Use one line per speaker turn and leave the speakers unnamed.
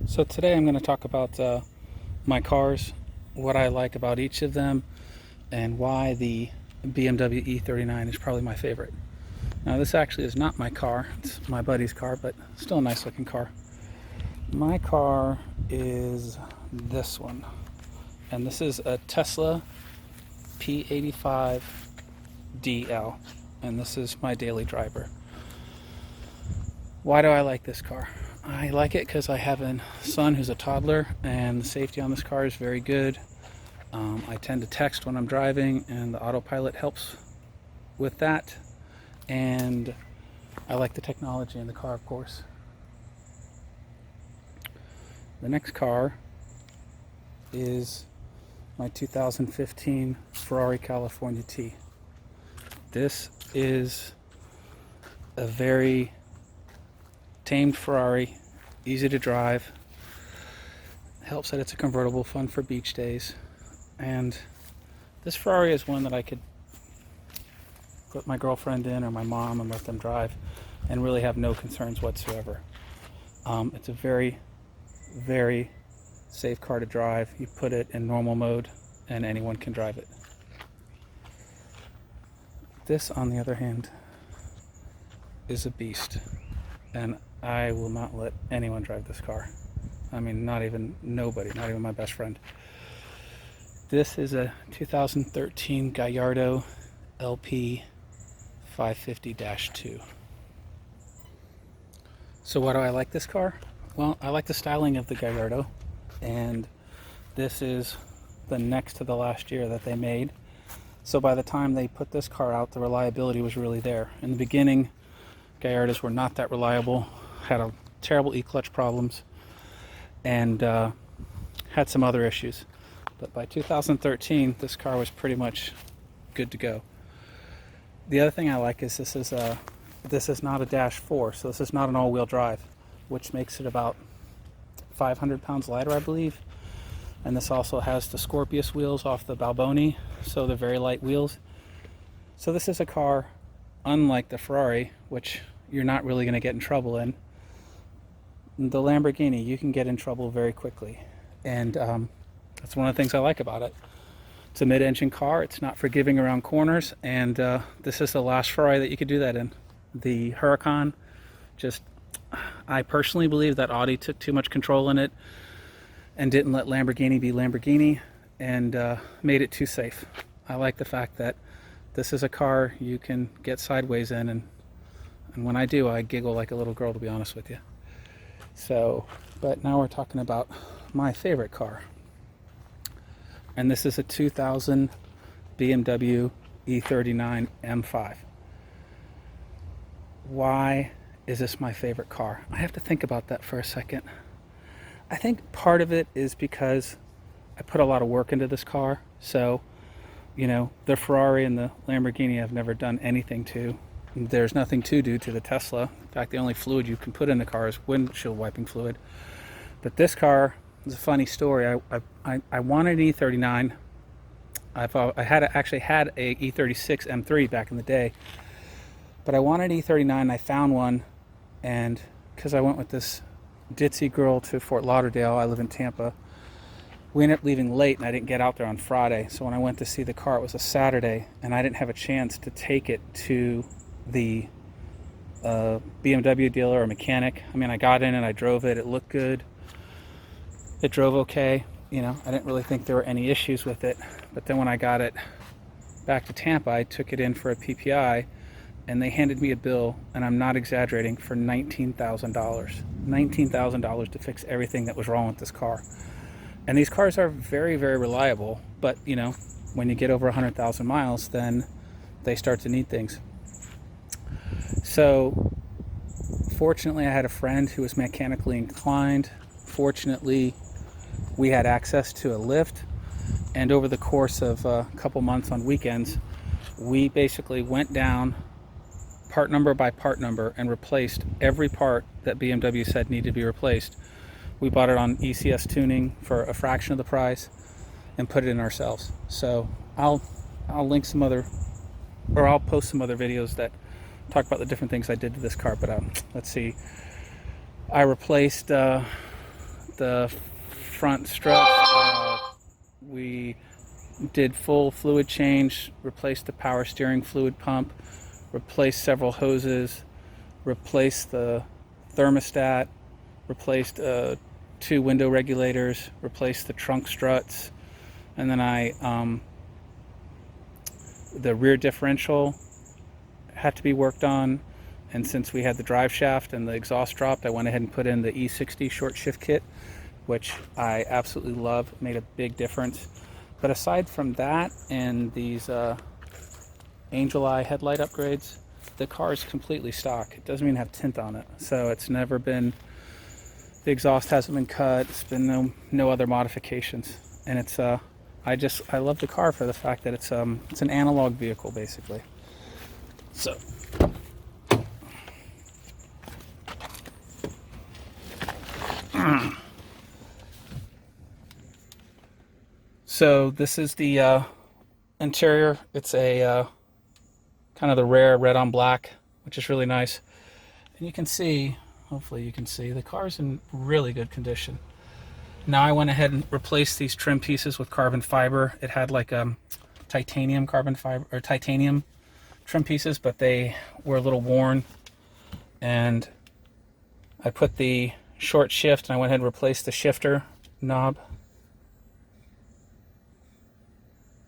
So today I'm going to talk about my cars, what I like about each of them, and why the BMW E39 is probably my favorite. Now this actually is not my car, it's my buddy's car, but still a nice looking car. My car is this one, and this is a Tesla P85DL, and this is my daily driver. Why do I like this car? I like it because I have a son who's a toddler, and the safety on this car is very good. I tend to text when I'm driving, and the autopilot helps with that. And I like the technology in the car, of course. The next car is my 2015 Ferrari California T. This is a very tamed Ferrari, easy to drive. Helps that it's a convertible, fun for beach days. And this Ferrari is one that I could put my girlfriend in or my mom and let them drive and really have no concerns whatsoever. It's a very, very safe car to drive. You put it in normal mode and anyone can drive it. This, on the other hand, is a beast, and I will not let anyone drive this car. I mean, not even nobody, not even my best friend. This is a 2013 Gallardo LP 550-2. So why do I like this car? Well, I like the styling of the Gallardo, and this is the next to the last year that they made. So by the time they put this car out, the reliability was really there. In the beginning, Gallardos were not that reliable, had a terrible E-clutch problems, and had some other issues. But by 2013, this car was pretty much good to go. The other thing I like is this is not a Dash 4, so this is not an all-wheel drive, which makes it about 500 pounds lighter, I believe. And this also has the Scorpius wheels off the Balboni, so they're very light wheels. So this is a car, unlike the Ferrari, which you're not really going to get in trouble in. The Lamborghini, you can get in trouble very quickly. And that's one of the things I like about it. It's a mid-engine car, it's not forgiving around corners, and this is the last Ferrari that you could do that in. The Huracan, I personally believe that Audi took too much control in it and didn't let Lamborghini be Lamborghini, and made it too safe. I like the fact that this is a car you can get sideways in, and when I do, I giggle like a little girl, to be honest with you. So, but now we're talking about my favorite car. And this is a 2000 BMW E39 M5. Why is this my favorite car? I have to think about that for a second. I think part of it is because I put a lot of work into this car. So, you know, the Ferrari and the Lamborghini I've never done anything to. There's nothing to do to the Tesla. In fact, the only fluid you can put in the car is windshield wiping fluid. But this car is a funny story. I wanted an E39. Actually had a E36 M3 back in the day. But I wanted an E39. I found one, and because I went with this ditzy girl to Fort Lauderdale, I live in Tampa, we ended up leaving late and I didn't get out there on Friday. So when I went to see the car, it was a Saturday, and I didn't have a chance to take it to the BMW dealer or mechanic. I mean, I got in and I drove it. It looked good. It drove okay. You know, I didn't really think there were any issues with it. But then when I got it back to Tampa, I took it in for a PPI, and they handed me a bill, and I'm not exaggerating, for $19,000. $19,000 to fix everything that was wrong with this car. And these cars are very, very reliable, but you know, when you get over 100,000 miles, then they start to need things. So fortunately, I had a friend who was mechanically inclined. Fortunately, we had access to a lift, and over the course of a couple months on weekends, we basically went down part number by part number and replaced every part that BMW said needed to be replaced. We bought it on ECS tuning for a fraction of the price and put it in ourselves. So I'll link some other, or I'll post some other videos that talk about the different things I did to this car. But let's see, I replaced the front struts. We did full fluid change, replaced the power steering fluid pump, replaced several hoses, replaced the thermostat, replaced 2 window regulators, replaced the trunk struts, and then the rear differential had to be worked on, and since we had the drive shaft and the exhaust dropped, I went ahead and put in the E60 short shift kit, which I absolutely love. It made a big difference. But aside from that and these Angel Eye headlight upgrades, the car is completely stock. It doesn't even have tint on it, so it's never been, the exhaust hasn't been cut. It's been no other modifications, and it's I love the car for the fact that it's an analog vehicle basically. So this is the interior. It's a kind of the rare red on black, which is really nice. And you can see, hopefully you can see, the car's in really good condition. Now I went ahead and replaced these trim pieces with carbon fiber. It had like titanium carbon fiber or titanium trim pieces, but they were a little worn. And I put the short shift and I went ahead and replaced the shifter knob